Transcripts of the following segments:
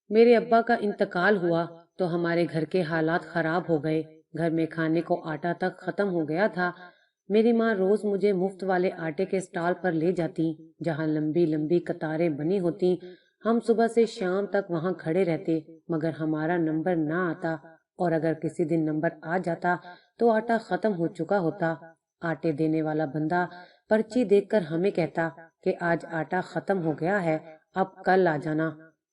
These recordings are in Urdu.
میرے ابا کا انتقال ہوا تو ہمارے گھر کے حالات خراب ہو گئے۔ گھر میں کھانے کو آٹا تک ختم ہو گیا تھا۔ میری ماں روز مجھے مفت والے آٹے کے اسٹال پر لے جاتی، جہاں لمبی لمبی قطاریں بنی ہوتی۔ ہم صبح سے شام تک وہاں کھڑے رہتے، مگر ہمارا نمبر نہ آتا، اور اگر کسی دن نمبر آ جاتا تو آٹا ختم ہو چکا ہوتا۔ آٹے دینے والا بندہ پرچی دیکھ کر ہمیں کہتا کہ آج آٹا ختم ہو گیا ہے، اب کل آ جانا۔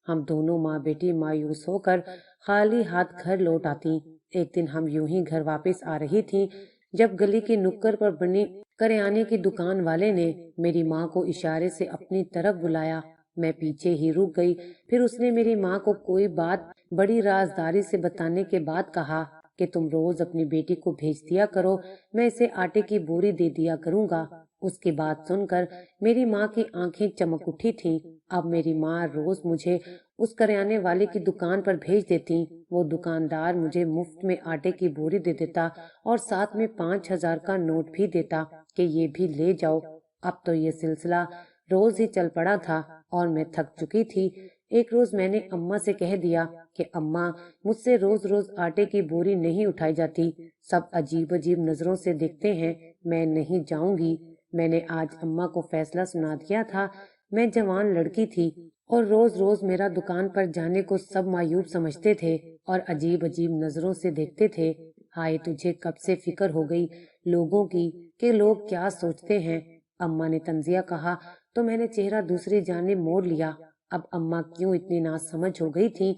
ہم دونوں ماں بیٹی مایوس ہو کر خالی ہاتھ گھر لوٹ آتی۔ ایک دن ہم یوں ہی گھر واپس آ رہی تھی جب گلی کی نکڑ پر بنی کریانے کی دکان والے نے میری ماں کو اشارے سے اپنی طرف بلایا۔ میں پیچھے ہی رک گئی۔ پھر اس نے میری ماں کو کوئی بات بڑی رازداری سے بتانے کے بعد کہا کہ تم روز اپنی بیٹی کو بھیج دیا کرو، میں اسے آٹے کی بوری دے دیا کروں گا۔ اس کی بات سن کر میری ماں کی آنکھیں چمک اٹھی تھیں۔ اب میری ماں روز مجھے اس کریانے والے کی دکان پر بھیج دیتی۔ وہ دکاندار مجھے مفت میں آٹے کی بوری دے دیتا اور ساتھ میں 5,000 کا نوٹ بھی دیتا کہ یہ بھی لے جاؤ۔ اب تو یہ سلسلہ روز ہی چل پڑا تھا اور میں تھک چکی تھی۔ ایک روز میں نے اماں سے کہہ دیا کہ اماں، مجھ سے روز روز آٹے کی بوری نہیں اٹھائی جاتی، سب عجیب عجیب نظروں سے دیکھتے ہیں، میں نہیں جاؤں گی۔ میں نے آج اماں کو فیصلہ سنا دیا تھا۔ میں جوان لڑکی تھی اور روز روز میرا دکان پر جانے کو سب معیوب سمجھتے تھے اور عجیب عجیب نظروں سے دیکھتے تھے۔ ہائے، تجھے کب سے فکر ہو گئی لوگوں کی کہ لوگ کیا سوچتے ہیں؟ اماں نے طنزیہ کہا تو میں نے چہرہ دوسری جانب موڑ لیا۔ اب اماں کیوں اتنی ناسمجھ ہو گئی تھی؟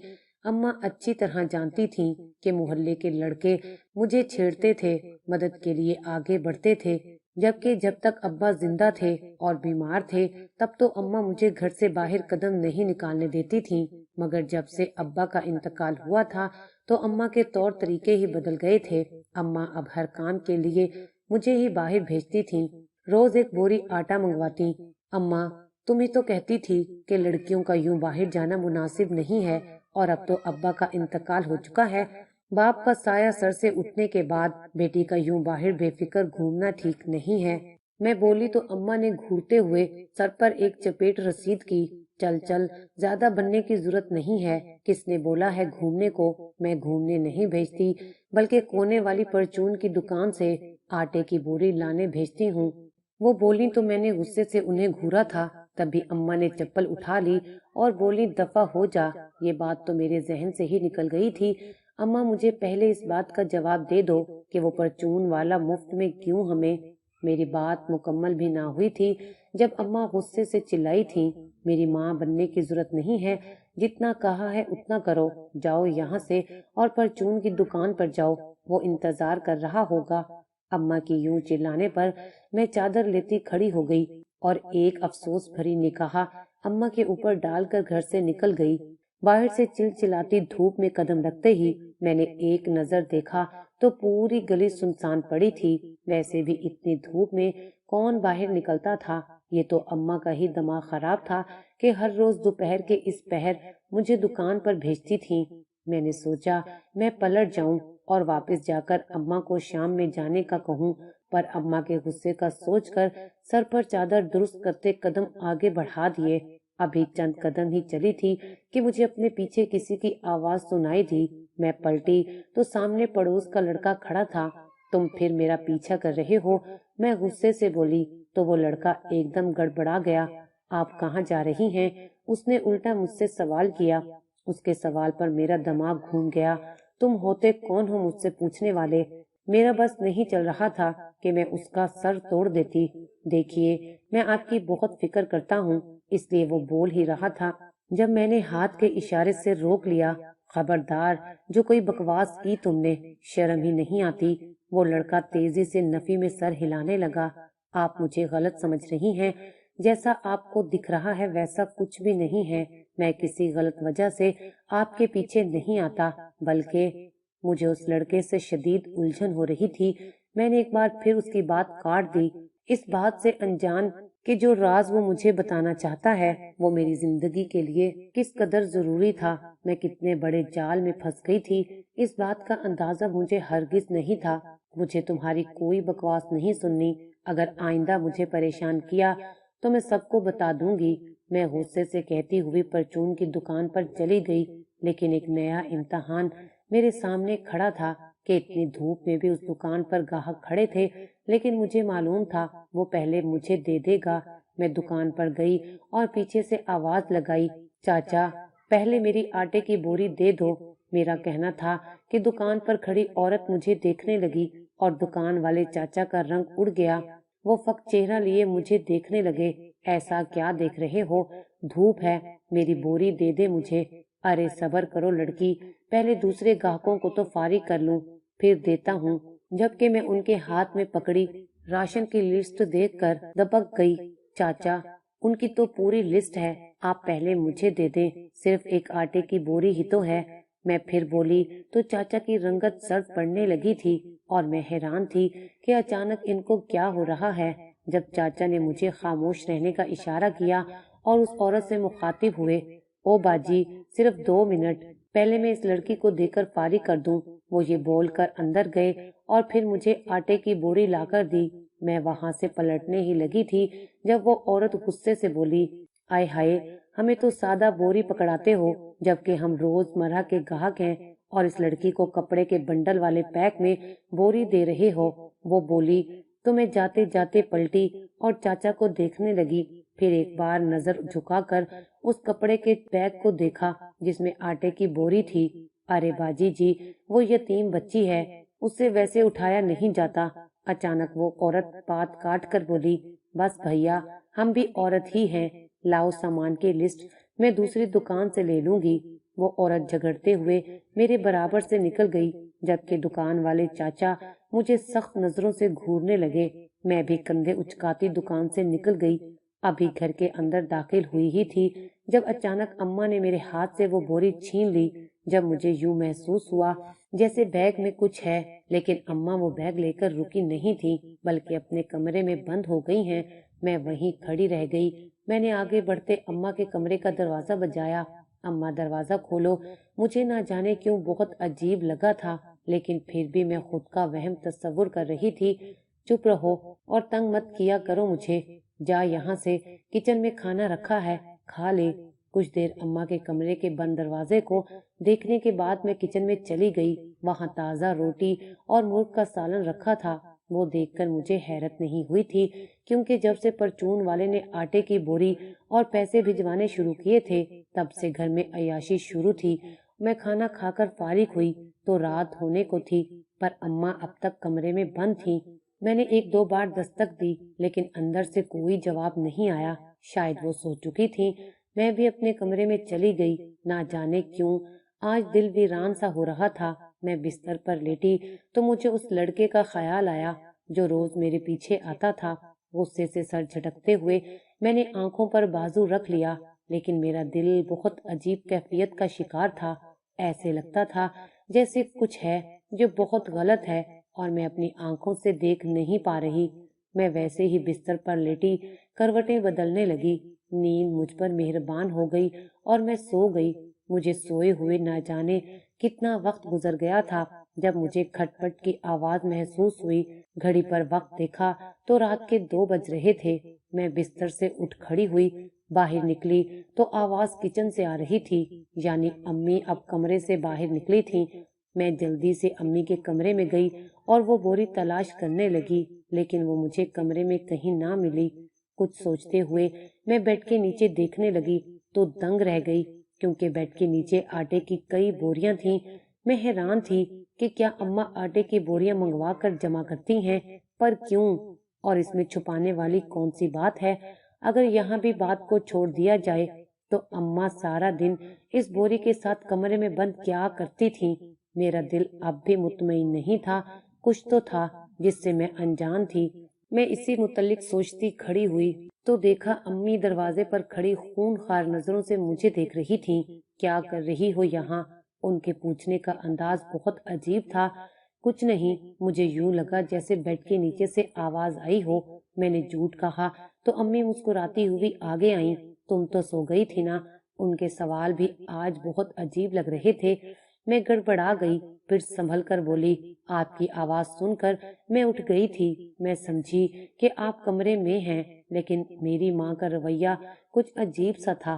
اماں اچھی طرح جانتی تھیں کہ محلے کے لڑکے مجھے چھیڑتے تھے، مدد کے لیے آگے بڑھتے تھے، جبکہ جب تک ابا زندہ تھے اور بیمار تھے تب تو اماں مجھے گھر سے باہر قدم نہیں نکالنے دیتی تھیں، مگر جب سے ابا کا انتقال ہوا تھا تو اماں کے طور طریقے ہی بدل گئے تھے۔ اماں اب ہر کام کے لیے مجھے ہی باہر بھیجتی تھیں، روز ایک بوری آٹا منگواتی۔ اماں، تم ہی تو کہتی تھی کہ لڑکیوں کا یوں باہر جانا مناسب نہیں ہے، اور اب تو ابا کا انتقال ہو چکا ہے۔ باپ کا سایہ سر سے اٹھنے کے بعد بیٹی کا یوں باہر بے فکر گھومنا ٹھیک نہیں ہے۔ میں بولی تو اماں نے گھورتے ہوئے سر پر ایک چپیٹ رسید کی۔ چل چل، زیادہ بننے کی ضرورت نہیں ہے، کس نے بولا ہے گھومنے کو؟ میں گھومنے نہیں بھیجتی، بلکہ کونے والی پرچون کی دکان سے آٹے کی بوری لانے بھیجتی ہوں۔ وہ بولی تو میں نے غصے سے انہیں گھورا تھا، تب بھی اماں نے چپل اٹھا لی اور بولی دفع ہو جا۔ یہ بات تو میرے ذہن سے ہی نکل گئی تھی۔ اماں، مجھے پہلے اس بات کا جواب دے دو کہ وہ پرچون والا مفت میں کیوں ہمیں؟ میری بات مکمل بھی نہ ہوئی تھی جب اماں غصے سے چلائی تھی، میری ماں بننے کی ضرورت نہیں ہے، جتنا کہا ہے اتنا کرو، جاؤ یہاں سے اور پرچون کی دکان پر جاؤ، وہ انتظار کر رہا ہوگا۔ اماں کی یوں چلانے پر میں چادر لیتی کھڑی ہو گئی اور ایک افسوس بھری نگاہ اماں کے اوپر ڈال کر گھر سے نکل گئی۔ باہر سے چلچلاتی دھوپ میں قدم رکھتے ہی میں نے ایک نظر دیکھا تو پوری گلی سنسان پڑی تھی۔ ویسے بھی اتنی دھوپ میں کون باہر نکلتا تھا؟ یہ تو اماں کا ہی دماغ خراب تھا کہ ہر روز دوپہر کے اس پہر مجھے دکان پر بھیجتی تھی۔ میں نے سوچا میں پلٹ جاؤں اور واپس جا کر اماں کو شام میں جانے کا کہوں، پر اماں کے غصے کا سوچ کر سر پر چادر درست کرتے قدم آگے بڑھا دیے۔ ابھی چند قدم ہی چلی تھی کہ مجھے اپنے پیچھے کسی کی آواز سنائی دی۔ میں پلٹی تو سامنے پڑوس کا لڑکا کھڑا تھا۔ تم پھر میرا پیچھا کر رہے ہو؟ میں غصے سے بولی تو وہ لڑکا ایک دم گڑبڑا گیا۔ آپ کہاں جا رہی ہیں؟ اس نے الٹا مجھ سے سوال کیا۔ اس کے سوال پر میرا دماغ گھوم گیا۔ تم ہوتے کون ہو مجھ سے پوچھنے والے؟ میرا بس نہیں چل رہا تھا کہ میں اس کا سر توڑ دیتی۔ دیکھیے، میں آپ کی بہت فکر کرتا ہوں، اس لیے وہ بول ہی رہا تھا جب میں نے ہاتھ کے اشارے سے روک لیا۔ خبردار، جو کوئی بکواس کی تم نے، شرم ہی نہیں آتی؟ وہ لڑکا تیزی سے نفی میں سر ہلانے لگا۔ آپ مجھے غلط سمجھ رہی ہیں، جیسا آپ کو دکھ رہا ہے ویسا کچھ بھی نہیں ہے۔ میں کسی غلط وجہ سے آپ کے پیچھے نہیں آتا، بلکہ مجھے اس لڑکے سے شدید الجھن ہو رہی تھی۔ میں نے ایک بار پھر اس کی بات کاٹ دی، اس بات سے انجان کہ جو راز وہ مجھے بتانا چاہتا ہے وہ میری زندگی کے لیے کس قدر ضروری تھا۔ میں کتنے بڑے جال میں پھنس گئی تھی، اس بات کا اندازہ مجھے ہرگز نہیں تھا۔ مجھے تمہاری کوئی بکواس نہیں سننی۔ اگر آئندہ مجھے پریشان کیا تو میں سب کو بتا دوں گی۔ میں غصے سے کہتی ہوئی پرچون کی دکان پر چلی گئی۔ لیکن ایک نیا امتحان میرے سامنے کھڑا تھا کہ اتنی دھوپ میں بھی اس دکان پر گاہک کھڑے تھے، لیکن مجھے معلوم تھا وہ پہلے مجھے دے دے گا۔ میں دکان پر گئی اور پیچھے سے آواز لگائی، چاچا پہلے میری آٹے کی بوری دے دو۔ میرا کہنا تھا کہ دکان پر کھڑی عورت مجھے دیکھنے لگی اور دکان والے چاچا کا رنگ اڑ گیا۔ وہ فق چہرہ لیے مجھے دیکھنے لگے، ایسا کیا دیکھ رہے ہو؟ دھوپ ہے، میری بوری دے دے مجھے۔ ارے صبر کرو لڑکی، پہلے دوسرے گاہکوں کو تو فارغ کر لوں، پھر دیتا ہوں۔ جبکہ میں ان کے ہاتھ میں پکڑی راشن کی لسٹ دیکھ کر دبک گئی۔ چاچا ان کی تو پوری لسٹ ہے، آپ پہلے مجھے دے دیں، صرف ایک آٹے کی بوری ہی تو ہے۔ میں پھر بولی تو چاچا کی رنگت سرد پڑنے لگی تھی اور میں حیران تھی کہ اچانک ان کو کیا ہو رہا ہے۔ جب چاچا نے مجھے خاموش رہنے کا اشارہ کیا اور اس عورت سے مخاطب ہوئے، او باجی صرف 2 منٹ، پہلے میں اس لڑکی کو دے کر فارغ کر دوں۔ وہ یہ بول کر اندر گئے اور پھر مجھے آٹے کی بوری لا کر دی۔ میں وہاں سے پلٹنے ہی لگی تھی جب وہ عورت غصے سے بولی، آئے ہائے، ہمیں تو سادہ بوری پکڑاتے ہو جبکہ ہم روز مرہ کے گاہک ہیں، اور اس لڑکی کو کپڑے کے بنڈل والے پیک میں بوری دے رہے ہو۔ وہ بولی تو میں جاتے جاتے پلٹی اور چاچا کو دیکھنے لگی، پھر ایک بار نظر جھکا کر اس کپڑے کے بیگ کو دیکھا جس میں آٹے کی بوری تھی۔ ارے باجی جی، وہ یتیم بچی ہے، اس سے ویسے اٹھایا نہیں جاتا۔ اچانک وہ عورت بات کاٹ کر بولی، بس بھیا ہم بھی عورت ہی ہیں، لاؤ سامان کی لسٹ، میں دوسری دکان سے لے لوں گی۔ وہ عورت جھگڑتے ہوئے میرے برابر سے نکل گئی، جبکہ دکان والے چاچا مجھے سخت نظروں سے گھورنے لگے۔ میں بھی کندھے اچکاتی دکان سے نکل گئی۔ ابھی گھر کے اندر داخل ہوئی ہی تھی جب اچانک اماں نے میرے ہاتھ سے وہ بوری چھین لی۔ جب مجھے یوں محسوس ہوا جیسے بیگ میں کچھ ہے، لیکن اماں وہ بیگ لے کر رکی نہیں تھی بلکہ اپنے کمرے میں بند ہو گئی ہیں، میں وہیں کھڑی رہ گئی۔ میں نے آگے بڑھتے اماں کے کمرے کا دروازہ بجایا، اماں دروازہ کھولو۔ مجھے نہ جانے کیوں بہت عجیب لگا تھا، لیکن پھر بھی میں خود کا وہم تصور کر رہی تھی۔ چپ رہو اور تنگ مت کیا کرو مجھے، جا یہاں سے، کچن میں کھانا رکھا ہے، کھا لے۔ کچھ دیر اماں کے کمرے کے بند دروازے کو دیکھنے کے بعد میں کچن میں چلی گئی۔ وہاں تازہ روٹی اور مرغ کا سالن رکھا تھا۔ وہ دیکھ کر مجھے حیرت نہیں ہوئی تھی، کیونکہ جب سے پرچون والے نے آٹے کی بوری اور پیسے بھجوانے شروع کیے تھے تب سے گھر میں عیاشی شروع تھی۔ میں کھانا کھا کر فارغ ہوئی تو رات ہونے کو تھی، پر اماں اب تک کمرے میں بند تھیں۔ میں نے 1-2 بار دستک دی لیکن اندر سے کوئی جواب نہیں آیا، شاید وہ سو چکی تھیں۔ میں بھی اپنے کمرے میں چلی گئی۔ نہ جانے کیوں آج دل ویران سا ہو رہا تھا۔ میں بستر پر لیٹی تو مجھے اس لڑکے کا خیال آیا جو روز میرے پیچھے آتا تھا۔ غصے سے سر جھٹکتے ہوئے میں نے آنکھوں پر بازو رکھ لیا، لیکن میرا دل بہت عجیب کیفیت کا شکار تھا۔ ایسے لگتا تھا جیسے کچھ ہے جو بہت غلط ہے اور میں اپنی آنکھوں سے دیکھ نہیں پا رہی۔ میں ویسے ہی بستر پر لیٹی کروٹیں بدلنے لگی۔ نیند مجھ پر مہربان ہو گئی اور میں سو گئی۔ مجھے سوئے ہوئے نہ جانے کتنا وقت گزر گیا تھا جب مجھے کھٹ پٹ کی آواز محسوس ہوئی۔ گھڑی پر وقت دیکھا تو رات کے 2 بج رہے تھے۔ میں بستر سے اٹھ کھڑی ہوئی، باہر نکلی تو آواز کچن سے آ رہی تھی، یعنی امی اب کمرے سے باہر نکلی تھیں۔ میں جلدی سے امی کے کمرے میں گئی اور وہ بوری تلاش کرنے لگی، لیکن وہ مجھے کمرے میں کہیں نہ ملی۔ کچھ سوچتے ہوئے میں بیڈ کے نیچے دیکھنے لگی تو دنگ رہ گئی، کیونکہ بیڈ کے نیچے آٹے کی کئی بوریاں تھیں۔ میں حیران تھی کہ کیا اماں آٹے کی بوریاں منگوا کر جمع کرتی ہیں، پر کیوں؟ اور اس میں چھپانے والی کون سی بات ہے؟ اگر یہاں بھی بات کو چھوڑ دیا جائے تو اماں سارا دن اس بوری کے ساتھ کمرے میں بند کیا کرتی تھی؟ میرا دل اب بھی مطمئن نہیں تھا، کچھ تو تھا جس سے میں انجان تھی۔ میں اسی متعلق سوچتی کھڑی ہوئی تو دیکھا امی دروازے پر کھڑی خون خوار نظروں سے مجھے دیکھ رہی تھیں۔ کیا کر رہی ہو یہاں؟ ان کے پوچھنے کا انداز بہت عجیب تھا۔ کچھ نہیں، مجھے یوں لگا جیسے بیڈ کے نیچے سے آواز آئی ہو۔ میں نے جھوٹ کہا تو امی مسکراتی ہوئی آگے آئیں، تم تو سو گئی تھی نا؟ ان کے سوال بھی آج بہت عجیب لگ رہے تھے۔ میں گڑبڑا گئی، پھر سنبھل کر بولی، آپ کی آواز سن کر میں اٹھ گئی تھی۔ میں سمجھی کہ آپ کمرے میں ہیں، لیکن میری ماں کا رویہ کچھ عجیب سا تھا۔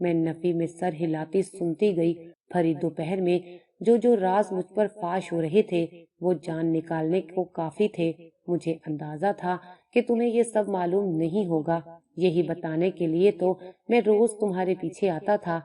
میں نفی میں سر ہلاتی سنتی گئی۔ بھری دوپہر میں جو راز مجھ پر فاش ہو رہے تھے وہ جان نکالنے کو کافی تھے۔ مجھے اندازہ تھا کہ تمہیں یہ سب معلوم نہیں ہوگا، یہی بتانے کے لیے تو میں روز تمہارے پیچھے آتا تھا۔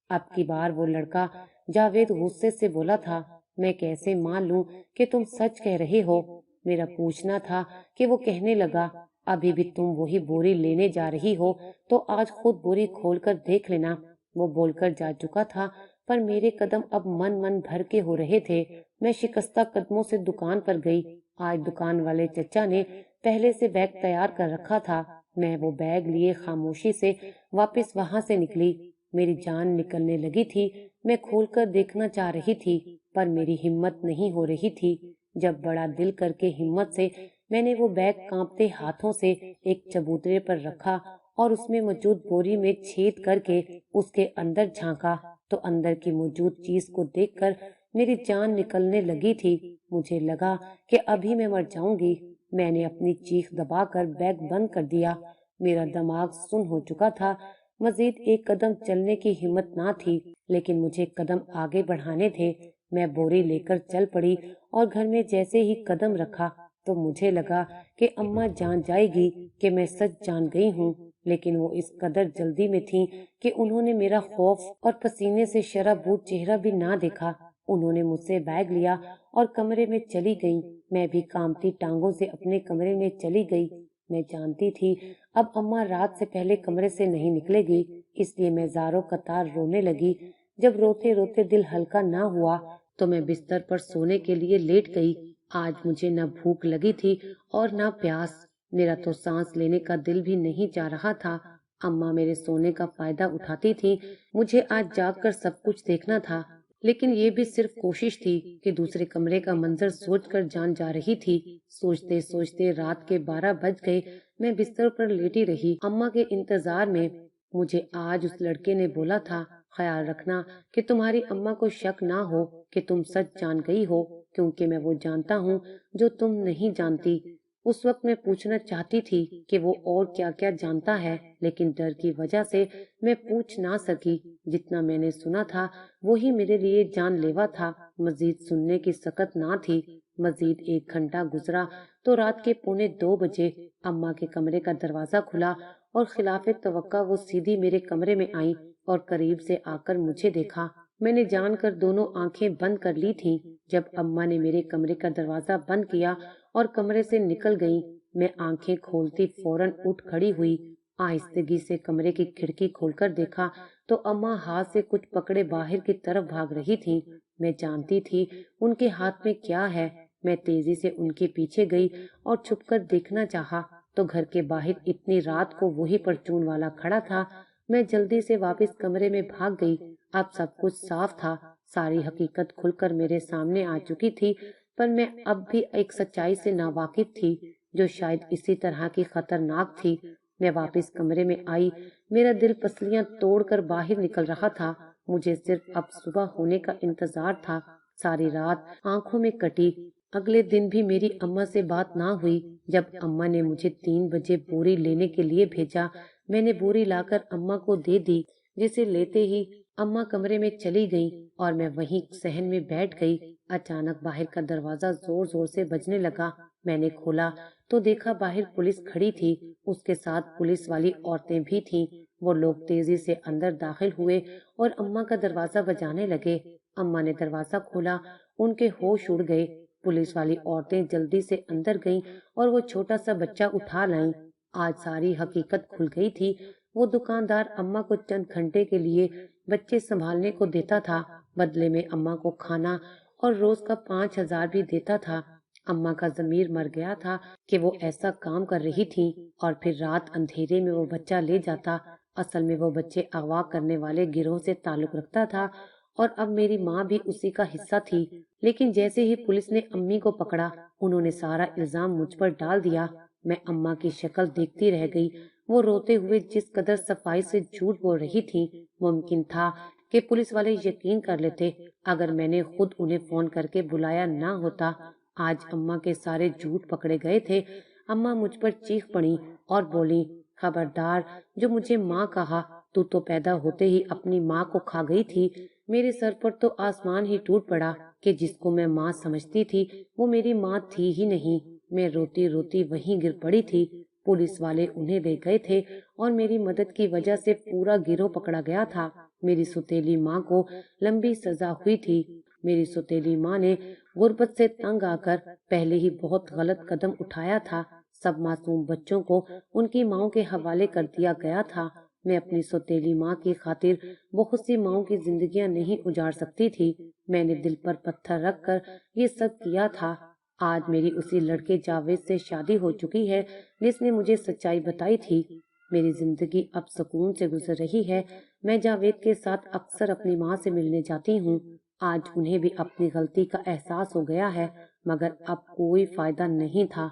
اب کی بار وہ لڑکا جاوید غصے سے بولا تھا، میں کیسے مان لوں کہ تم سچ کہہ رہے ہو؟ میرا پوچھنا تھا کہ وہ کہنے لگا، ابھی بھی تم وہی بوری لینے جا رہی ہو تو آج خود بوری کھول کر دیکھ لینا۔ وہ بول کر جا چکا تھا پر میرے قدم اب من بھر کے ہو رہے تھے۔ میں شکستہ قدموں سے دکان پر گئی۔ آج دکان والے چچا نے پہلے سے بیگ تیار کر رکھا تھا۔ میں وہ بیگ لیے خاموشی سے واپس وہاں سے نکلی۔ میری جان نکلنے لگی تھی۔ میں کھول کر دیکھنا چاہ رہی تھی پر میری ہمت نہیں ہو رہی تھی۔ جب بڑا دل کر کے ہمت سے میں نے وہ بیگ کانپتے ہاتھوں سے ایک چبوترے پر رکھا اور اس میں موجود بوری میں چھید کر کے اس کے اندر جھانکا تو اندر کی موجود چیز کو دیکھ کر میری جان نکلنے لگی تھی۔ مجھے لگا کہ ابھی میں مر جاؤں گی۔ میں نے اپنی چیخ دبا کر بیگ بند کر دیا۔ میرا دماغ سن ہو چکا تھا۔ مزید ایک قدم چلنے کی ہمت نہ تھی لیکن مجھے قدم آگے بڑھانے تھے۔ میں بوری لے کر چل پڑی اور گھر میں جیسے ہی قدم رکھا تو مجھے لگا کہ اماں جان جائے گی کہ میں سچ جان گئی ہوں، لیکن وہ اس قدر جلدی میں تھیں کہ انہوں نے میرا خوف اور پسینے سے شرابور چہرہ بھی نہ دیکھا۔ انہوں نے مجھ سے بیگ لیا اور کمرے میں چلی گئیں۔ میں بھی کامتی ٹانگوں سے اپنے کمرے میں چلی گئی۔ میں جانتی تھی اب اماں رات سے پہلے کمرے سے نہیں نکلے گی، اس لیے میں زاروں قطار رونے لگی۔ جب روتے روتے دل ہلکا نہ ہوا تو میں بستر پر سونے کے لیے لیٹ گئی۔ آج مجھے نہ بھوک لگی تھی اور نہ پیاس۔ میرا تو سانس لینے کا دل بھی نہیں چاہ رہا تھا۔ اماں میرے سونے کا فائدہ اٹھاتی تھی۔ مجھے آج جاگ کر سب کچھ دیکھنا تھا، لیکن یہ بھی صرف کوشش تھی کہ دوسرے کمرے کا منظر سوچ کر جان جا رہی تھی۔ سوچتے سوچتے رات کے 12 بج گئے۔ میں بستر پر لیٹی رہی اماں کے انتظار میں۔ مجھے آج اس لڑکے نے بولا تھا، خیال رکھنا کہ تمہاری اماں کو شک نہ ہو کہ تم سچ جان گئی ہو، کیونکہ میں وہ جانتا ہوں جو تم نہیں جانتی۔ اس وقت میں پوچھنا چاہتی تھی کہ وہ اور کیا کیا جانتا ہے، لیکن ڈر کی وجہ سے میں پوچھ نہ سکی۔ جتنا میں نے سنا تھا وہی میرے لیے جان لیوا تھا۔ مزید سننے کی سکت نہ تھی۔ مزید 1 گھنٹہ گزرا تو رات کے 1:45 بجے اماں کے کمرے کا دروازہ کھلا اور خلاف توقع وہ سیدھی میرے کمرے میں آئیں اور قریب سے آ کر مجھے دیکھا۔ میں نے جان کر دونوں آنکھیں بند کر لی تھیں۔ جب اماں نے میرے کمرے کا دروازہ بند کیا اور کمرے سے نکل گئیں، میں آنکھیں کھولتی فوراً اٹھ کھڑی ہوئی۔ آہستگی سے کمرے کی کھڑکی کھول کر دیکھا تو اماں ہاتھ سے کچھ پکڑے باہر کی طرف بھاگ رہی تھیں۔ میں جانتی تھی ان کے ہاتھ میں کیا ہے۔ میں تیزی سے ان کے پیچھے گئی اور چھپ کر دیکھنا چاہا تو گھر کے باہر اتنی رات کو وہی پرچون والا کھڑا تھا۔ میں جلدی سے واپس کمرے میں بھاگ گئی۔ اب سب کچھ صاف تھا۔ ساری حقیقت کھل کر میرے سامنے آ چکی تھی، پر میں اب بھی ایک سچائی سے ناواقف تھی جو شاید اسی طرح کی خطرناک تھی۔ میں واپس کمرے میں آئی۔ میرا دل پسلیاں توڑ کر باہر نکل رہا تھا۔ مجھے صرف اب صبح ہونے کا انتظار تھا۔ ساری رات آنکھوں میں کٹی۔ اگلے دن بھی میری اماں سے بات نہ ہوئی۔ جب اماں نے مجھے 3 بجے بوری لینے کے لیے بھیجا، میں نے بوری لا کر اماں کو دے دی، جسے لیتے ہی اماں کمرے میں چلی گئیں اور میں وہیں صحن میں بیٹھ گئی۔ اچانک باہر کا دروازہ زور زور سے بجنے لگا۔ میں نے کھولا تو دیکھا باہر پولیس کھڑی تھی، اس کے ساتھ پولیس والی عورتیں بھی تھیں۔ وہ لوگ تیزی سے اندر داخل ہوئے اور اماں کا دروازہ بجانے لگے۔ اماں نے دروازہ کھولا، ان کے ہوش اڑ گئے۔ پولیس والی عورتیں جلدی سے اندر گئیں اور وہ چھوٹا سا بچہ اٹھا لائیں۔ آج ساری حقیقت کھل گئی تھی۔ وہ دکاندار اماں کو چند گھنٹے کے لیے بچے سنبھالنے کو دیتا تھا، بدلے میں اماں کو کھانا اور روز کا 5,000 بھی دیتا تھا۔ اماں کا ضمیر مر گیا تھا کہ وہ ایسا کام کر رہی تھی اور پھر رات اندھیرے میں وہ بچہ لے جاتا۔ اصل میں وہ بچے اغوا کرنے والے گروہ سے تعلق رکھتا تھا اور اب میری ماں بھی اسی کا حصہ تھی۔ لیکن جیسے ہی پولیس نے امی کو پکڑا، انہوں نے سارا الزام مجھ پر ڈال دیا۔ میں اماں کی شکل دیکھتی رہ گئی۔ وہ روتے ہوئے جس قدر صفائی سے جھوٹ بول رہی تھی، ممکن تھا کہ پولیس والے یقین کر لیتے اگر میں نے خود انہیں فون کر کے بلایا نہ ہوتا۔ آج اماں کے سارے جھوٹ پکڑے گئے تھے۔ اماں مجھ پر چیخ پڑی اور بولی، خبردار، جو مجھے ماں کہا تو پیدا ہوتے ہی اپنی ماں کو کھا گئی تھی۔ میرے سر پر تو آسمان ہی ٹوٹ پڑا کہ جس کو میں ماں سمجھتی تھی وہ میری ماں تھی ہی نہیں۔ میں روتی روتی وہیں گر پڑی تھی۔ پولیس والے انہیں لے گئے تھے اور میری مدد کی وجہ سے پورا گروہ پکڑا گیا تھا۔ میری سوتیلی ماں کو لمبی سزا ہوئی تھی۔ میری سوتیلی ماں نے غربت سے تنگ آ کر پہلے ہی بہت غلط قدم اٹھایا تھا۔ سب معصوم بچوں کو ان کی ماؤں کے حوالے کر دیا گیا تھا۔ میں اپنی سوتیلی ماں کی خاطر بہت سی ماؤں کی زندگیاں نہیں اجاڑ سکتی تھی۔ میں نے دل پر پتھر رکھ کر یہ سب کیا تھا۔ آج میری اسی لڑکے جاوید سے شادی ہو چکی ہے جس نے مجھے سچائی بتائی تھی۔ میری زندگی اب سکون سے گزر رہی ہے۔ میں جاوید کے ساتھ اکثر اپنی ماں سے ملنے جاتی ہوں۔ آج انہیں بھی اپنی غلطی کا احساس ہو گیا ہے، مگر اب کوئی فائدہ نہیں تھا۔